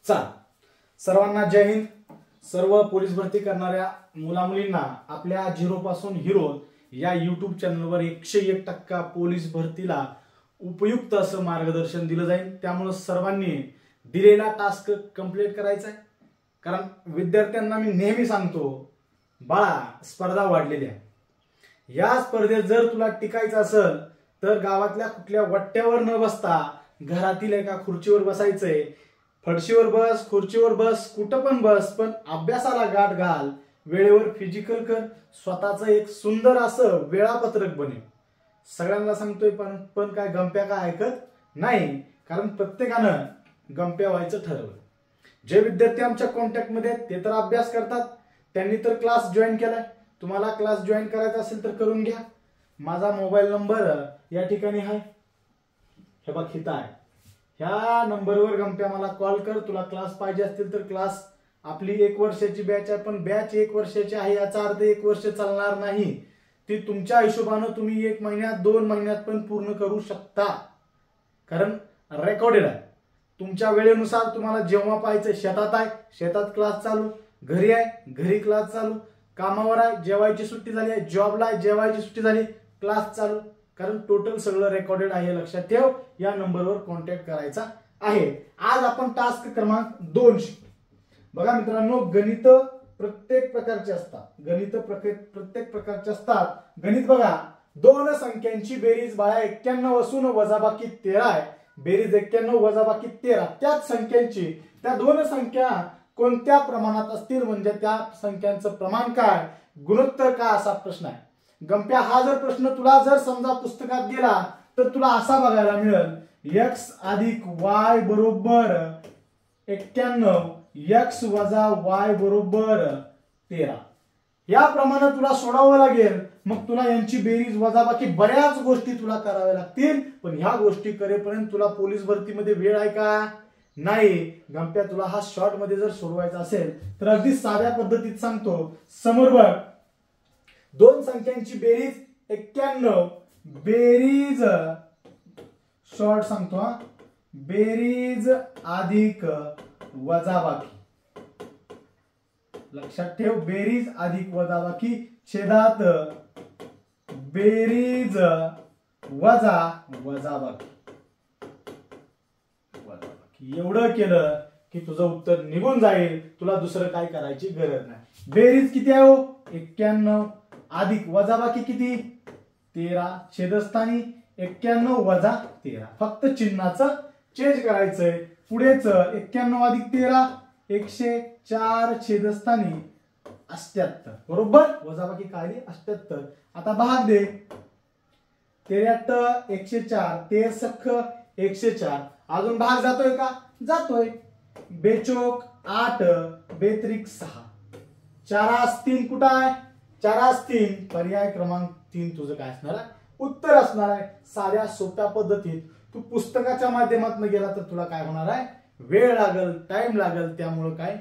चला, सर्वांना जय हिंद. सर्व पोलीस भरती करणाऱ्या मुलामुलींना आपल्या झिरो पासून हिरो या यूट्यूब चॅनलवर 101% पोलीस भरतीला उपयुक्त असं मार्गदर्शन दिलं जाईल. त्यामुळे सर्वांनी दिलेला टास्क कंप्लीट करायचा आहे. कारण विद्यार्थ्यांना मी नेहमी सांगतो, बाळा स्पर्धा वाढलेली आहे. या स्पर्धेत जर तुला टिकायचं असेल तर गावातल्या कुठल्या वट्ट्यावर न बसता घरातील एका खुर्चीवर बसायचंय. फरशीवर बस, खुर्चीवर बस, कुठं पण बस, पण अभ्यासाला गाठ घाल. वेळेवर फिजिकल कर. स्वतःचं एक सुंदर असं वेळापत्रक बनेल. सगळ्यांना सांगतोय पण काय गंप्या काय ऐकत नाही. कारण प्रत्येकानं गंप्या व्हायचं ठरवलं. जे विद्यार्थी आमच्या कॉन्टॅक्ट मध्ये आहेत ते तर अभ्यास करतात. त्यांनी तर क्लास जॉईन केलाय. तुम्हाला क्लास जॉईन करायचा असेल तर करून घ्या. माझा मोबाईल नंबर या ठिकाणी आहे. हे बघ हिता आहे. ह्या नंबरवर गंप्या मला कॉल कर. तुला क्लास पाहिजे असतील तर क्लास. आपली 1 वर्षाची बॅच आहे, पण बॅच 1 वर्षाची आहे याचा अर्थ 1 वर्ष चालणार नाही. ती तुमच्या हिशोबानं तुम्ही 1 महिन्यात 2 महिन्यात पण पूर्ण करू शकता. कारण रेकॉर्डेड आहे. तुमच्या वेळेनुसार तुम्हाला जेव्हा पाहायचं, शेतात आहे शेतात क्लास चालू, घरी आहे घरी क्लास चालू, कामावर आहे जेवायची सुट्टी झाली आहे, जॉबला आहे जेवायची सुट्टी झाली, क्लास चालू. कारण टोटल सगळं रेकॉर्डेड आहे. लक्षात ठेव. या नंबरवर कॉन्टॅक्ट करायचा आहे. आज आपण टास्क क्रमांक 2 शिकतो. बघा मित्रांनो, गणित प्रत्येक प्रकारचे असतात. गणित प्रत्येक प्रकारचे असतात. गणित बघा, 2 संख्यांची बेरीज बाळा 91 असून वजाबाकी 13 आहे. बेरीज 91 वजाबाकी 13. त्याच संख्यांची त्या 2 संख्या कोणत्या प्रमाणात असतील, म्हणजे त्या संख्यांचं प्रमाण काय, गुणोत्तर काय, असा प्रश्न आहे. गंप्या हा जर प्रश्न तुला जर समजा पुस्तकात गेला तर तुला असा बघायला मिळेल, x अधिक y बरोबर 91, x वजा y बरोबर 13. या प्रमाणे तुला सोडावं लागेल. मग तुला यांची बेरीज वजाबाकी बऱ्याच गोष्टी तुला कराव्या लागतील. पण ह्या गोष्टी करेपर्यंत तुला पोलीस भरतीमध्ये वेळ आहे का? नाही. गंप्या तुला हा शॉर्ट मध्ये जर सोडवायचा असेल तर अगदी साध्या पद्धतीत सांगतो. समोर बघ, 2 संख्यांची बेरीज 91, बेरीज शॉर्ट सांगतो हा, बेरीज अधिक वजाबाकी. लक्षात ठेव, बेरीज अधिक वजाबाकी छेदात बेरीज वजा वजाबाकी. एवढं केलं की तुझं उत्तर निघून जाईल. तुला दुसरं काय करायची गरज नाही. बेरीज किती आहे हो? 91 अधिक वजाबाकी किती? 13. छेदस्थानी 91 वजा 13. फक्त चिन्हाचं चेंज करायचंय. पुढेच 91 अधिक 13 104 छेदस्थानी 78. बरोबर. वजाबाकी काय? 78. आता भाग दे. 83 104 13 104. अजून भाग जातोय का? जातोय. बेचोक 8 बेत्रिक 6. 4 कुठं आहे? 4 पर्याय क्रमांक 3 तुझं काय असणार आहे? उत्तर असणार आहे. साध्या सोप्या पद्धतीत. तू पुस्तकाच्या माध्यमातून गेला तर तुला काय होणार आहे? वेळ लागल, टाइम लागल. त्यामुळे काय,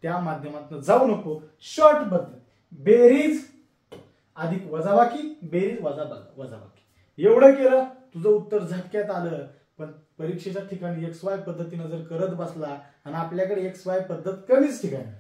त्या माध्यमातून जाऊ नको. शॉर्ट पद्धत, बेरीज अधिक वजाबाकी, बेरीज वजा वजाबाकी. एवढं केलं तुझं उत्तर झटक्यात आलं. पण परीक्षेच्या ठिकाणी XY पद्धतीने जर करत बसला आणि आपल्याकडे XY पद्धत कमीच ठिकाणी.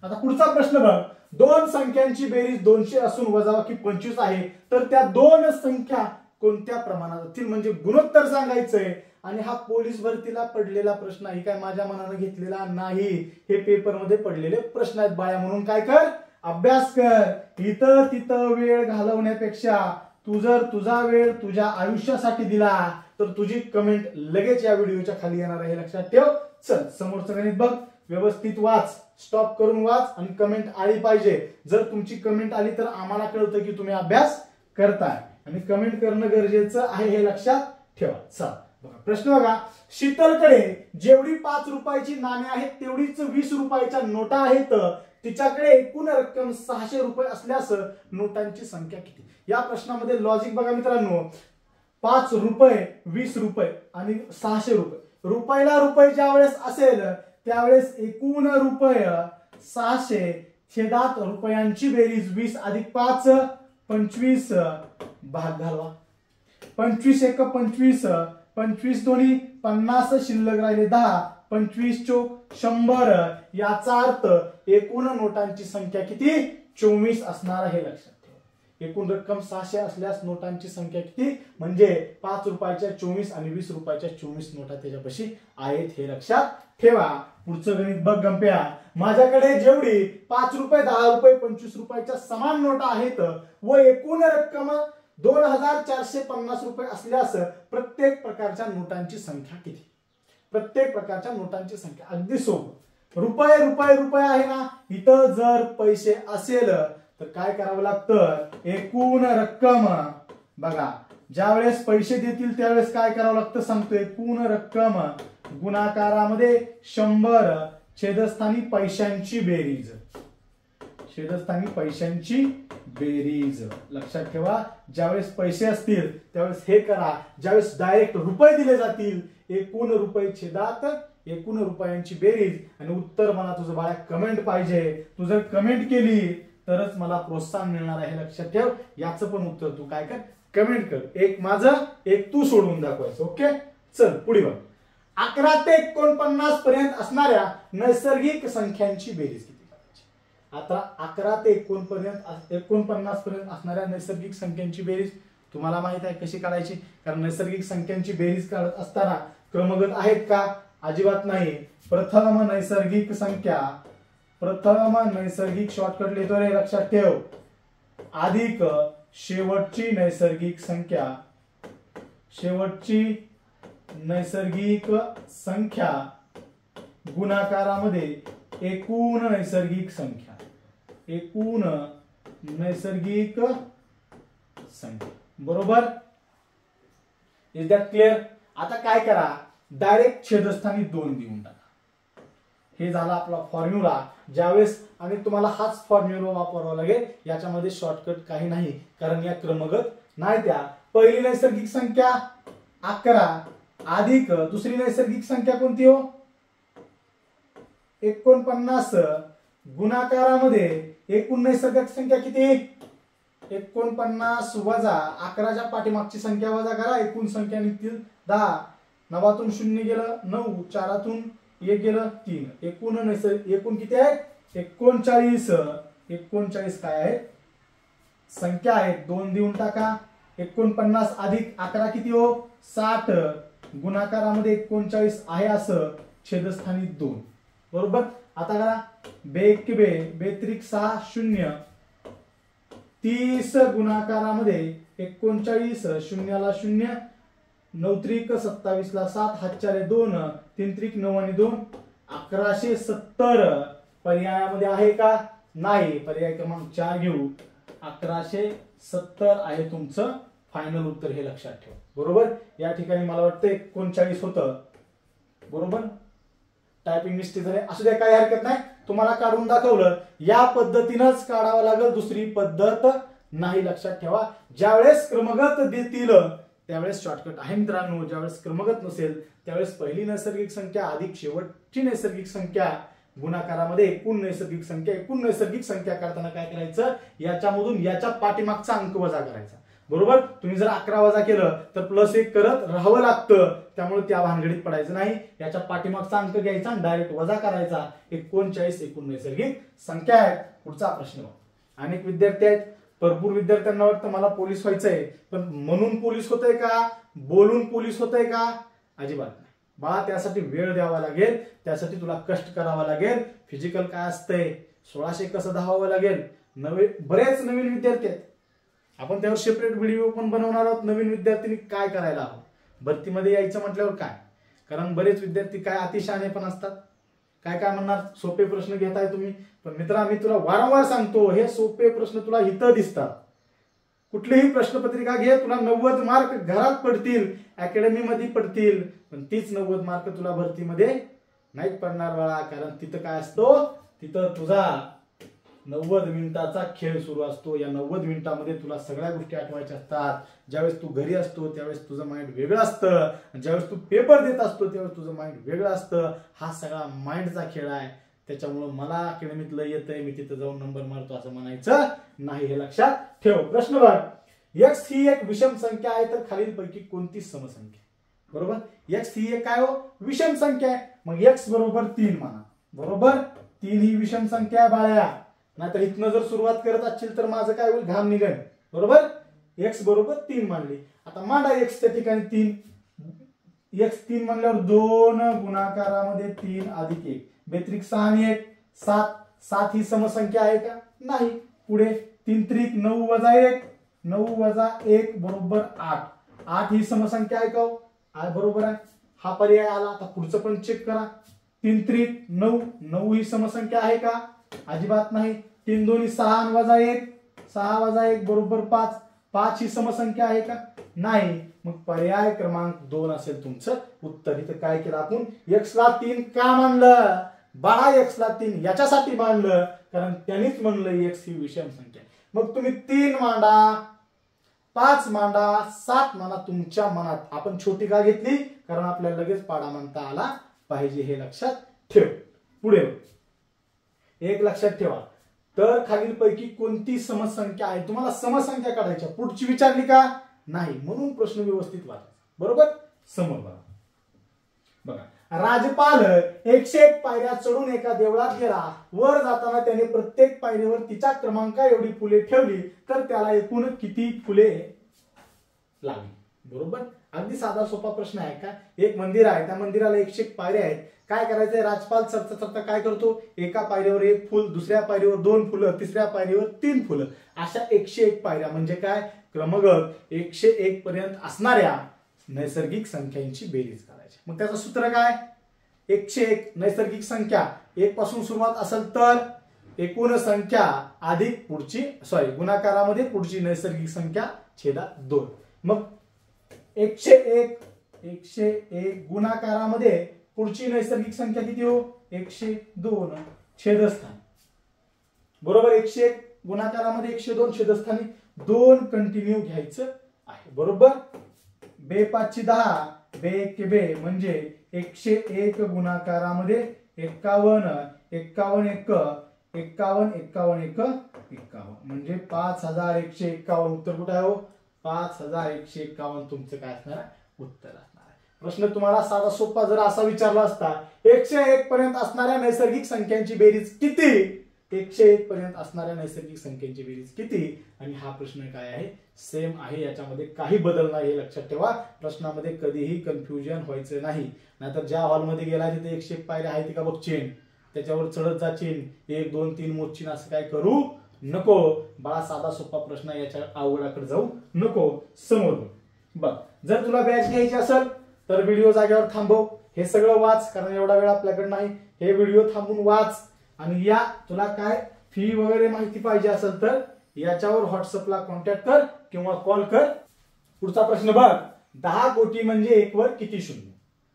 आता पुढचा प्रश्न बघ, 2 संख्यांची बेरीज 200 असून वजाबाकी 25 आहे. तर त्या 2 संख्या कोणत्या प्रमाणात असतील, म्हणजे गुणोत्तर सांगायचंय. आणि हा पोलीस भरतीला पडलेला प्रश्न आहे. काय माझ्या मनानं घेतलेला नाही. हे पेपर मध्ये पडलेले प्रश्न आहेत बाळा. म्हणून काय कर, अभ्यास कर. इथं तिथं वेळ घालवण्यापेक्षा तू जर तुझा वेळ तुझ्या आयुष्यासाठी दिला तर तुझी कमेंट लगेच या व्हिडिओच्या खाली येणार आहे. लक्षात ठेव. चल, समोरचं गणित बघ, व्यवस्थित वाच, स्टॉप करून वाच आणि कमेंट आली पाहिजे. जर तुमची कमेंट आली तर आम्हाला कळतं की तुम्ही अभ्यास करताय. आणि कमेंट करणं गरजेचं आहे, हे लक्षात ठेवा. चल बघा, प्रश्न बघा. शीतलकडे जेवढी 5 रुपयाची नाणी आहेत तेवढीच 20 रुपयाच्या नोटा आहेत. तिच्याकडे एकूण रक्कम 600 रुपये असल्यास नोटांची संख्या किती? या प्रश्नामध्ये लॉजिक बघा मित्रांनो. 5 रुपये, 20 रुपये आणि 600 रुपये. रुपयाला रुपये ज्या वेळेस असेल त्यावेळेस एकूण रुपये 600 छेदात रुपयांची बेरीज 20 अधिक 5 25 भाग घालवा. 25 1 25 25 दोन्ही 50 शिल्लक राहिले 10. 25 चोक 100 याचा अर्थ एकूण नोटांची संख्या किती 24 असणार आहे लक्षात ठेवा। एकूण रक्कम 600 असल्यास नोटांची संख्या किती म्हणजे 5 रुपयाच्या 24 आणि 20 रुपयाच्या 24 नोटा त्याच्यापाशी आहेत हे लक्षात ठेवा। पुढचं गणित बघ गंप्या, माझ्याकडे जेवढी 5 रुपये 10 रुपये 25 रुपयाच्या समान नोटा आहेत व एकूण रक्कम 2450 रुपये असल्यास प्रत्येक प्रकारच्या नोटांची संख्या किती। प्रत्येक प्रकारच्या नोटांची संख्या अगदी सोपं, रुपये रुपये रुपये आहे ना, इथं जर पैसे असेल तर काय करावं लागतं एकूण रक्कम बघा, ज्यावेळेस पैसे देतील त्यावेळेस काय करावं लागतं सांगतो, एकूण रक्कम गुणाकारामध्ये 100 छेदस्थानी पैशांची बेरीज, छेदस्थानी पैशांची बेरीज लक्षात ठेवा। ज्यावेळेस पैसे असतील त्यावेळेस हे करा, ज्यावेळेस डायरेक्ट रुपये दिले जातील एकूण रुपये छेदात एकूण रुपयांची बेरीज आणि उत्तर मला तुझं बाळा कमेंट पाहिजे, तू जर कमेंट केली तरच मला प्रोत्साहन मिळणार आहे लक्षात ठेव। याचं पण उत्तर तू काय कर कमेंट कर, एक माझं एक तू सोडवून दाखवायचं। ओके चल पुढे बघ, 11 ते 49 पर्यंत असणाऱ्या नैसर्गिक संख्यांची बेरीज किती करायची। आता 11 ते 49 पर्यंत असणाऱ्या नैसर्गिक संख्यांची बेरीज तुम्हाला माहित आहे कशी काढायची, कारण नैसर्गिक संख्यांची बेरीज काढत असताना क्रमगत आहेत का, अजिबात नाही। प्रथम नैसर्गिक संख्या, प्रथम नैसर्गिक शॉर्टकट लिहितो रे लक्षात ठेव, अधिक शेवटची नैसर्गिक संख्या, शेवटची नैसर्गिक संख्या गुणाकारामध्ये एकूण नैसर्गिक संख्या, एकूण नैसर्गिक संख्या बरोबर। Is that clear. आता काय करा, डायरेक्ट छेदस्थानी 2 देऊन टाका, हे झाला आपला फॉर्म्युला। ज्यावेळेस आणि तुम्हाला हाच फॉर्म्युला वापरावा लागेल, याच्यामध्ये शॉर्टकट काही नाही कारण या क्रमगत नाही। त्या पहिली नैसर्गिक संख्या 11 अधिक दुसरी नैसर्गिक संख्या कोणती हो 49 गुणाकारामध्ये एकूण नैसर्गिक संख्या किती 49 वजा 11च्या पाठीमागची संख्या वजा करा, एकूण संख्या निघतील 10, 9तून 0 गेलं 9, 4तून 1 गेलं 3, एकूण नैसर्गिक एकूण किती आहे 39, 39 काय आहे संख्या आहे 2 देऊन टाका। 49 अधिक 11 किती हो 60 गुणाकारामध्ये 39 आहे असं छेदस्थानी 2 बरोबर। आता करा 2 बे 2 6 0 30 गुणाकारामध्ये 39 शून्याला 0 9 त्रिक 27 ला 7 हातचारे 2 3 त्रिक 9 आणि 2 1170 पर्यायामध्ये आहे का नाही, पर्याय क्रमांक 4 घेऊ 1170 आहे तुमचं फायनल उत्तर हे लक्षात ठेव बरोबर। या ठिकाणी मला वाटतं 39 होतं बरोबर, टायपिंग मिस्टेक झाली असू द्या काही हरकत नाही, तुम्हाला काढून दाखवलं या पद्धतीनंच काढावं लागेल, दुसरी पद्धत नाही लक्षात ठेवा। ज्यावेळेस क्रमगत देतील त्यावेळेस शॉर्टकट आहे मित्रांनो, ज्यावेळेस क्रमगत नसेल त्यावेळेस पहिली नैसर्गिक संख्या अधिक शेवटची नैसर्गिक संख्या गुणाकारामध्ये एकूण नैसर्गिक संख्या, एकूण नैसर्गिक संख्या काढताना काय करायचं याच्यामधून याच्या पाठीमागचा अंक वजा करायचा बरोबर। तुम्ही जर 11 वजा केलं तर +1 करत राहावं लागतं, त्यामुळे त्या भानगडीत पडायचं नाही, याच्या पाठीमागचा अंक घ्यायचा आणि डायरेक्ट वजा करायचा। 39 एकूण नैसर्गिक संख्या आहे। पुढचा प्रश्न, अनेक विद्यार्थी आहेत, भरपूर विद्यार्थ्यांना वाटतं मला पोलीस व्हायचंय, पण म्हणून पोलीस होतंय का बोलून पोलीस होतंय का, अजिबात नाही बाळा, त्यासाठी वेळ द्यावा लागेल, त्यासाठी तुला कष्ट करावा लागेल। फिजिकल काय असतंय 1600 कसं धावावं लागेल, बरेच नवीन विद्यार्थी आहेत, आपण त्यावर सेपरेट व्हिडिओ पण बनवणार आहोत। नवीन विद्यार्थ्यांनी काय करायला हवं भरतीमध्ये यायचं म्हटल्यावर काय, कारण बरेच विद्यार्थी काय अतिशहाणे पण असतात, काय काय म्हणणार सोपे प्रश्न घेताय तुम्ही, पण मित्रा मी तुला वारंवार सांगतो हे सोपे प्रश्न तुला इथं दिसतात। कुठलीही प्रश्नपत्रिका घे, तुला 90 मार्क घरात पडतील, अकॅडमी मध्ये पडतील, पण तीच 90 मार्क तुला भरतीमध्ये नाही पडणार बाळा, कारण तिथं काय असतो तिथं तुझा 90 मिनिटाचा खेळ सुरू असतो। या 90 मिनिटांमध्ये तुला सगळ्या गोष्टी आठवायच्या असतात। ज्यावेळेस तू घरी असतो त्यावेळेस तुझं माइंड वेगळं असतं, ज्यावेळेस तू पेपर देत असतो त्यावेळेस तुझं माइंड वेगळं असतं। हा सगळा माइंडचा खेळ आहे, त्याच्यामुळे मला अकॅडमीतलं येतंय मी तिथं जाऊन नंबर मारतो असं म्हणायचं नाही, हे लक्षात ठेव। प्रश्न बघ, x ही एक विषम संख्या आहे तर खालीलपैकी कोणती समसंख्या बरोबर। x ही एक काय हो विषम संख्या आहे, मग x बरोबर 3 म्हणा. बरोबर 3 ही विषम संख्या आहे बाळ्या. नाहीतर इथनं जर सुरुवात करत असतील तर माझं काय होईल, घाम निघेल. बरोबर x बरोबर 3 मांडली. आता मांडा x त्या ठिकाणी 3. x 3 म्हणल्यावर 2 गुणाकारामध्ये 3 अधिक 1 बेत्रिक 6 आणि 1 7. 7 ही समसंख्या आहे का? नाही. पुढे 3 त्रिक 9 वजा 1 9 वजा 1 बरोबर 8. 8 ही समसंख्या आहे का? आहे, बरोबर आहे. हा पर्याय आला. आता पुढचं पण चेक करा. 3 त्रिक 9 9 ही समसंख्या आहे का? अजिबात नाही. 3 दोन्ही 6 आणि वजा 1 6 वजा 1 बरोबर 5. 5 ही समसंख्या आहे का? नाही. मग पर्याय क्रमांक 2 असेल तुमचं उत्तर. इथं काय केलं आपण, x ला 3 का मानलं बाळा? x ला 3 याच्यासाठी मानलं कारण त्यांनीच म्हणलं x ही विषम संख्या. मग तुम्ही 3 मांडा, 5 मांडा, 7 मांडा, तुमच्या मनात. आपण छोटी का घेतली? कारण आपल्याला लगेच पाडा म्हणता आला पाहिजे, हे लक्षात ठेव. पुढे एक लक्षात ठेवा, तर खालीलपैकी कोणती समसंख्या आहे? तुम्हाला समसंख्या काढायच्या, पुढची विचारली का? नाही. म्हणून प्रश्न व्यवस्थित वाचा. बरोबर समोर बघा. राजपाल 101 पायऱ्या चढून एका देवळात गेला. वर जाताना त्याने प्रत्येक पायरीवर तिच्या क्रमांका एवढी फुले ठेवली तर त्याला एकूण किती फुले लागली? बरोबर अगदी साधा सोपा प्रश्न आहे का? एक मंदिर आहे, त्या मंदिराला 101 पायऱ्या आहेत. काय करायचंय? राजपाल चढता चढता काय करतो, एका पायरीवर 1 फुल, दुसऱ्या पायरीवर 2 फुलं, तिसऱ्या पायरीवर 3 फुलं, अशा 101 पायऱ्या म्हणजे काय? क्रमगत 101 पर्यंत असणाऱ्या नैसर्गिक संख्यांची बेरीज करायची. मग त्याचं सूत्र काय? 101 नैसर्गिक संख्या 1 पासून सुरुवात असेल तर एकूण संख्या अधिक पुढची गुणाकारामध्ये पुढची नैसर्गिक संख्या छेदात 2. मग 101 गुणाकारामध्ये पुढची नैसर्गिक संख्या किती हो? 102 छेदस्थान. बरोबर 101 गुणाकारामध्ये 102 छेदस्थानी 2 कंटिन्यू घ्यायचं आहे. बरोबर 2 5 10 2 1 2 म्हणजे 101 गुणाकारामध्ये 51 51 1 51 51 1 51 म्हणजे 5151. उत्तर कुठे आहे हो? 5151 तुमचं काय असणार आहे? उत्तर असणार आहे. प्रश्न तुम्हाला साधा सोपा जर असा विचारला असता, 101 पर्यंत असणाऱ्या नैसर्गिक संख्यांची बेरीज किती? 101 पर्यंत असणाऱ्या नैसर्गिक संख्यांची बेरीज किती? आणि हा प्रश्न काय आहे? सेम आहे. याच्यामध्ये काही बदल नाही, हे लक्षात ठेवा. प्रश्नामध्ये कधीही कन्फ्युजन व्हायचं नाही. नाहीतर ज्या हॉलमध्ये गेला तिथे 101 पायऱ्या आहेत का बघ, चेन त्याच्यावर चढत जा, चेन 1 2 3 मोजचीन, असं काय करू नको. बाळा साधा सोपा प्रश्न, याच्या अवघडाकडे जाऊ नको. समोर बघ. जर तुला बॅच घ्यायची असेल तर व्हिडिओ जागेवर थांबव, हे सगळं वाच, कारण एवढा वेळ आपल्याकडे नाही. हे व्हिडिओ थांबून वाच. आणि या तुला काय फी वगैरे माहिती पाहिजे असेल तर याच्यावर व्हॉट्सअपला कॉन्टॅक्ट कर किंवा कॉल कर. पुढचा प्रश्न बघ. 10 कोटी म्हणजे 1 वर किती शून्य?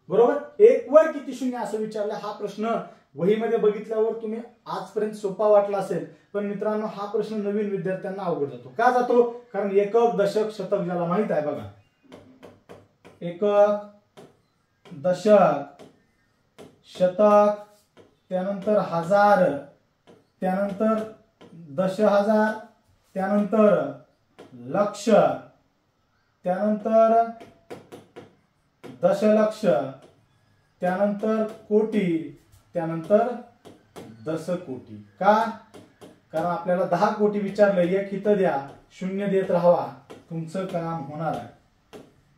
बरोबर 1 वर किती शून्य असं विचारलं. हा प्रश्न वहीमध्ये बघितल्यावर तुम्ही आजपर्यंत सोपा वाटला असेल, पण मित्रांनो हा प्रश्न नवीन विद्यार्थ्यांना अवघड जातो. का जातो? कारण एकक दशक शतक ज्याला माहित आहे बघा, एकक दशक शतक, त्यानंतर हजार, त्यानंतर 10,000, त्यानंतर लक्ष, त्यानंतर दशलक्ष, त्यानंतर कोटी, त्यानंतर दशकोटी. का? कारण आपल्याला 10 कोटी विचारलं, 1 इथं द्या, 0 देत राहावा, तुमचं काम होणार आहे.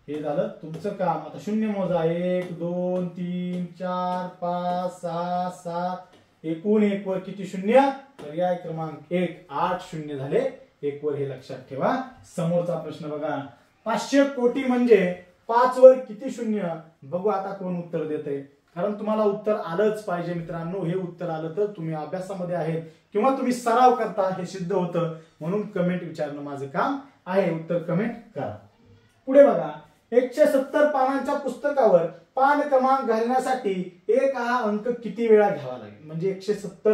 हे झालं तुमचं काम. आता 0 मोजा, 1 2 3 4 5 6 7. एकूण 1 वर किती शून्य? पर्याय क्रमांक 1 8 शून्य झाले 1 वर, हे लक्षात ठेवा. समोरचा प्रश्न बघा. 500 कोटी म्हणजे 5 वर किती शून्य? बघू आता कोण उत्तर देते, कारण तुम्हाला उत्तर आलंच पाहिजे मित्रांनो. हे उत्तर आलं तर तुम्ही अभ्यासामध्ये आहेत किंवा तुम्ही सराव करता हे सिद्ध होतं. म्हणून कमेंट विचारणं माझं काम आहे. उत्तर कमेंट करा. पुढे बघा. 170 पानांच्या पुस्तकावर पान क्रमांक घालण्यासाठी 1 हा अंक किती वेळा घ्यावा लागेल? म्हणजे 170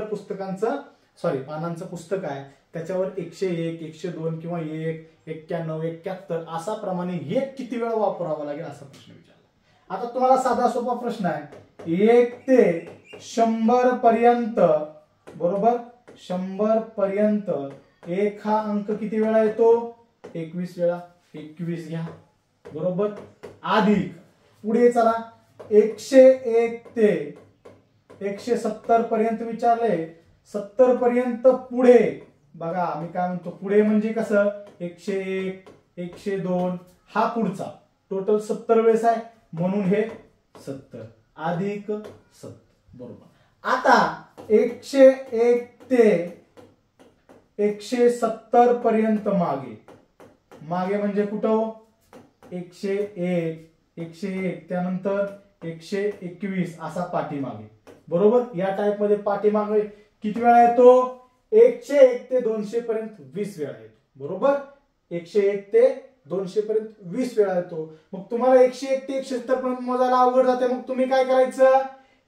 पानांचं पुस्तक आहे, त्याच्यावर 101 102 किंवा 1 91 71 असा प्रमाणे 1 किती वेळा वापरावा लागेल असा प्रश्न विचारला. आता तुम्हाला साधा सोपा प्रश्न आहे. 1 ते 100 पर्यंत, बरोबर 100 पर्यंत 1 हा अंक किती वेळा येतो? 21 वेळा. 21 घ्या, बरोबर. अधिक पुढे चला 101 ते 170 पर्यंत विचारले, 70 पर्यंत पुढे बघा मी काय म्हणतो, पुढे म्हणजे कसं 101 102 हा पुढचा, टोटल 70 वेळेस आहे म्हणून हे 70 अधिक 70 बरोबर. आता 101 ते 170 पर्यंत मागे, मागे म्हणजे कुठं 101 101 त्यानंतर 121 असा पाठीमागे बरोबर. या टाइप मध्ये पाठीमागे किती वेळा येतो, 101 ते 200 पर्यंत 20 वेळा येतो बरोबर. 101 ते 200 पर्यंत 20 वेळा येतो. मग तुम्हाला 101 ते 170 पर्यंत मोजायला अवघड जाते, मग तुम्ही काय करायचं,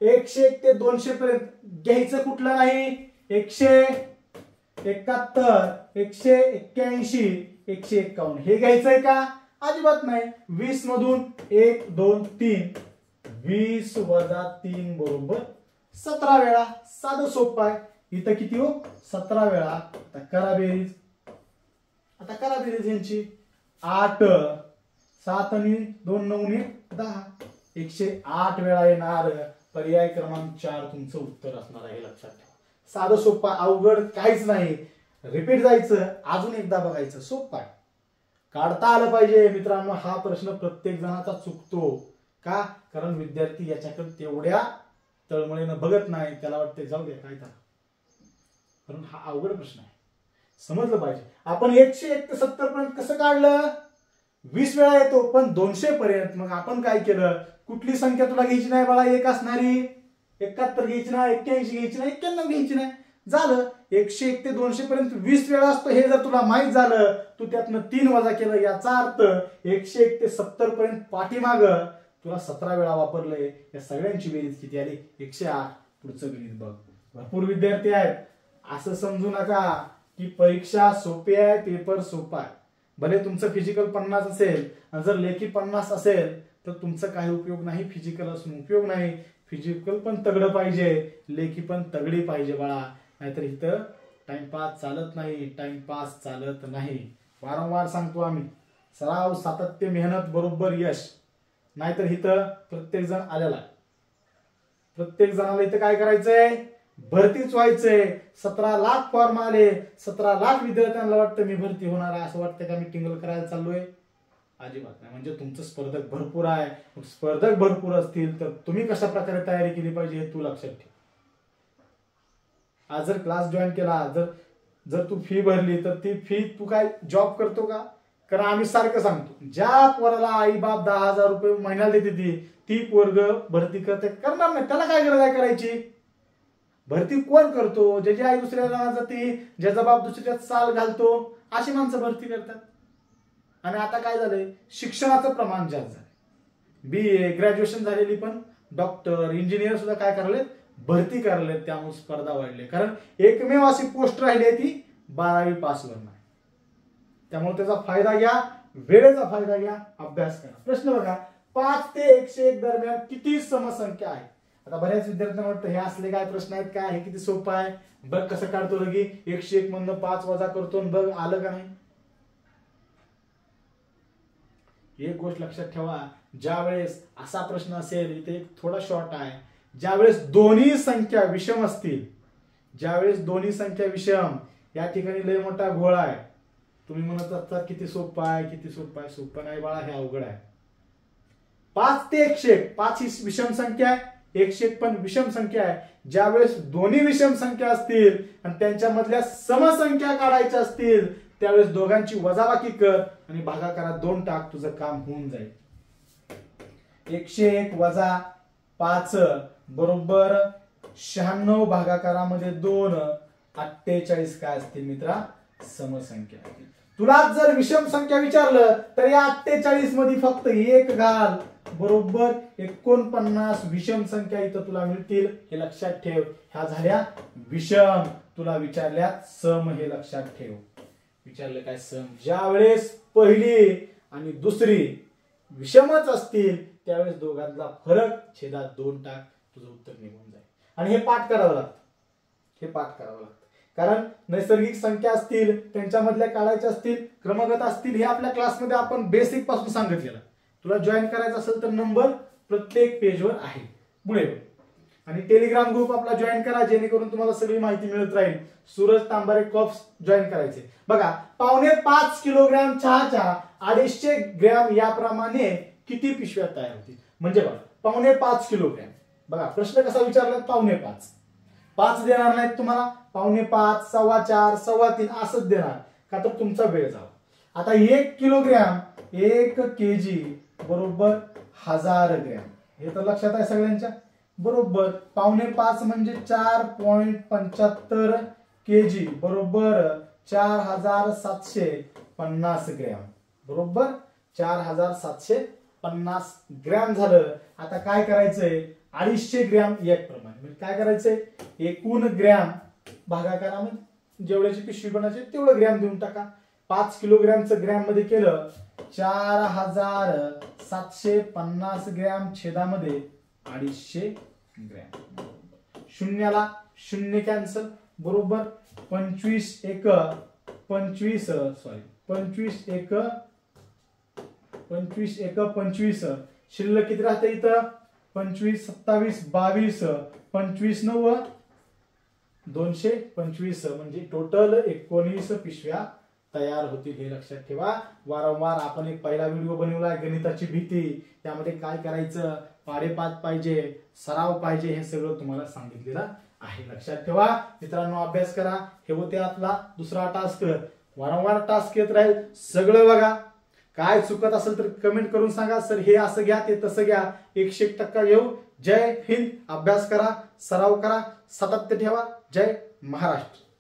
101 ते 200 पर्यंत घ्यायचं कुठलं नाही, 171 181 151 हे घ्यायचंय का, अजिबात नाही. 20 मधून 1 2 3 20 वजा 3 बरोबर 17 वेळा. साधं सोपं आहे. इथं किती हो, 17 वेळा. आता करा बेरीज, आता करा बेरीज यांची. 8 7 आणि 2 9 ने 10 108 वेळा येणार. पर्याय क्रमांक 4 तुमचं उत्तर असणार आहे, लक्षात ठेवा. साधं सोपं, अवघड काहीच नाही. रिपीट जायचं, अजून एकदा बघायचं, सोपं आहे. काढता आलं पाहिजे मित्रांनो. हा प्रश्न प्रत्येक जणाचा चुकतो का, कारण विद्यार्थी याच्याकडे तेवढ्या तळमळीनं बघत नाही, त्याला वाटते जाऊ दे काय तर, कारण हा अवघड प्रश्न आहे, समजलं पाहिजे. आपण 101 ते 70 पर्यंत कसं काढलं, 20 वेळा येतो, पण 200 पर्यंत मग आपण काय केलं, कुठली संख्या तुला घ्यायची नाही बाळा, एक असणारी, 71 घ्यायची नाही, 81 घ्यायची नाही, 91 घ्यायची नाही. झालं. 101 ते 200 पर्यंत 20 वेळा असतो, हे जर तुला माहित झालं, तू त्यातनं 3 वजा केलं, याचा अर्थ 101 ते 70 पर्यंत पाठीमाग तुला 17 वेळा वापरलंय. या सगळ्यांची बेरीज किती आली, 108. पुढचं गणित बघ. भरपूर विद्यार्थी आहेत, असं समजू नका की परीक्षा सोपी आहे, पेपर सोपा आहे. भले तुमचं फिजिकल 50 असेल आणि जर लेखी 50 असेल तर तुमचा काही उपयोग नाही, फिजिकल असून उपयोग नाही. फिजिकल पण तगडं पाहिजे, लेखी पण तगडी पाहिजे बाळा, नाहीतर इथं टाइमपास चालत नाही, टाइमपास चालत नाही. वारंवार सांगतो आम्ही, सराव सातत्य मेहनत बरोबर यश. नाहीतर इथं प्रत्येक जण आलेला, प्रत्येक जणाला इथं काय करायचंय, भरतीच व्हायचंय. 17 लाख फॉर्म आले, 17 लाख विद्यार्थ्यांना वाटतं मी भरती होणार आहे, असं वाटतं का मी टिंगल करायला चाललोय, अजिबात नाही. म्हणजे तुमचं स्पर्धक भरपूर आहे. स्पर्धक भरपूर असतील तर तुम्ही कशा प्रकारे तयारी केली पाहिजे हे तू लक्षात ठेव. आज जर क्लास जॉईन केला, जर तू फी भरली तर ती फी तू काय जॉब करतो का, कारण आम्ही सारखं सांगतो, ज्या पोराला आई बाप 10,000 रुपये महिन्याला देते ती पोरग भरती करते, करणार नाही. त्याला काय गरज आहे करायची. भरती कोण करतो, ज्याची आई दुसऱ्या राहणार जाते, ज्याचा बाप दुसऱ्यात साल घालतो, अशी माणसं भरती करतात. आणि आता काय झालंय, शिक्षणाचं प्रमाण जास्त झालं. BA ग्रॅज्युएशन झालेली पण डॉक्टर इंजिनियर सुद्धा काय करायलेत, भरती करायलेत. त्यामुळे स्पर्धा वाढली, कारण एकमेव अशी पोस्ट राहिली आहे ती 12वी पास वर नाही. त्यामुळे त्याचा फायदा घ्या, वेळेचा फायदा घ्या, अभ्यास करा. प्रश्न बघा, 5 ते 101 दरम्यान किती समसंख्या आहे. आता बऱ्याच विद्यार्थ्यांना वाटतं हे असले काय प्रश्न आहेत काय, हे किती सोपं आहे, बघ कसं काढतो लगी, 101 मधनं 5 वजा करतो, बघ आलं का नाही. एक गोष्ट लक्षात ठेवा, ज्या वेळेस असा प्रश्न असेल, इथे एक थोडा शॉर्ट आहे, ज्यावेळेस दोन्ही संख्या विषम असतील, ज्यावेळेस दोन्ही संख्या विषम, या ठिकाणी लय मोठा घोळ आहे. तुम्ही म्हणत असतात किती सोपं आहे, किती सोपं आहे. सोपं नाही बाळा, हे अवघड आहे. 5 ते 101, 5 ही विषम संख्या आहे, 101 पण विषम संख्या आहे. ज्यावेळेस दोन्ही विषम संख्या असतील आणि त्यांच्यामधल्या समसंख्या काढायच्या असतील, त्यावेळेस दोघांची वजाबाकी कर आणि भागाकारात 2 टाक, तुझं काम होऊन जाईल. 101 वजा 5 बरोबर 96, भागाकारामध्ये 2, 48 काय असतील मित्रा, समसंख्या. तुला जर विषम संख्या विचारलं तर या 48 मध्ये फक्त 1 घाल, बरोबर 49 विषम संख्या इथं तुला मिळतील. हे लक्षात ठेव. ह्या झाल्या विषम. तुला विचारल्या सम, हे लक्षात ठेव. विचारलं काय, सम. ज्यावेळेस पहिली आणि दुसरी विषमच असतील त्यावेळेस दोघांचा फरक छेदात 2 टाक, तुझं उत्तर निघून जाईल. आणि हे पाठ करावं लागतं, हे पाठ करावं लागतं. कारण नैसर्गिक संख्या असतील, त्यांच्यामधल्या काढायच्या असतील, क्रमगत असतील, हे आपल्या क्लासमध्ये आपण बेसिक पासून सांगितलेलं. तुला जॉईन करायचं असेल तर नंबर प्रत्येक पेजवर आहे. पुढे आणि टेलिग्राम ग्रुप आपला जॉईन करा, जेणेकरून तुम्हाला सगळी माहिती मिळत राहील. सूरज तांबारे कॉप्स जॉईन करायचे. बघा 5.25 किलोग्राम चहाच्या 250 ग्रॅम याप्रमाणे किती पिशव्या तयार होतील. म्हणजे बघा 5.25 किलोग्रॅम. बघा प्रश्न कसा विचारला, 5.25. 5 देणार नाहीत तुम्हाला, 5.25, 4.25, 3.25 असंच देणार, का तर तुमचा वेळ जावा. आता 1 किलोग्रॅम 1 केजी बरोबर 1000 ग्रॅम. हे तर लक्षात आहे सगळ्यांच्या. बरोबर 5.25 म्हणजे 4.75 केजी बरोबर 4750 ग्रॅम. बरोबर 4750 ग्रॅम झालं. आता काय करायचंय, 250 ग्रॅम एक प्रमाणे म्हणजे काय करायचंय, एकूण ग्रॅम भागाकारामध्ये जेवढ्याची पिशवी बनायची तेवढं ग्रॅम देऊन टाका. 5 किलोग्रॅमचं ग्रॅम मध्ये केलं 4750 ग्रॅम छेदामध्ये 250 ग्रॅम. शून्याला शून्य कॅन्सल. बरोबर 25 एक 25 शिल्लक किती राहते इथं, 25 27 22 25 9 225 म्हणजे टोटल 19 पिशव्या तयार होतील. हे लक्षात ठेवा. वारंवार आपण एक पहिला व्हिडिओ बनवलाय गणिताची भीती, त्यामध्ये काय करायचं, पाडेपात पाहिजे, सराव पाहिजे, हे सगळं तुम्हाला सांगितलेलं आहे. लक्षात ठेवा मित्रांनो, अभ्यास करा. हे होते आपला दुसरा टास्क. वारंवार टास्क येत राहील, सगळं बघा. काय चुकत असेल तर कमेंट करून सांगा, सर हे असं घ्या ते तसं घ्या. 101% घेऊ. जय हिंद. अभ्यास करा, सराव करा, सातत्य ठेवा. जय महाराष्ट्र.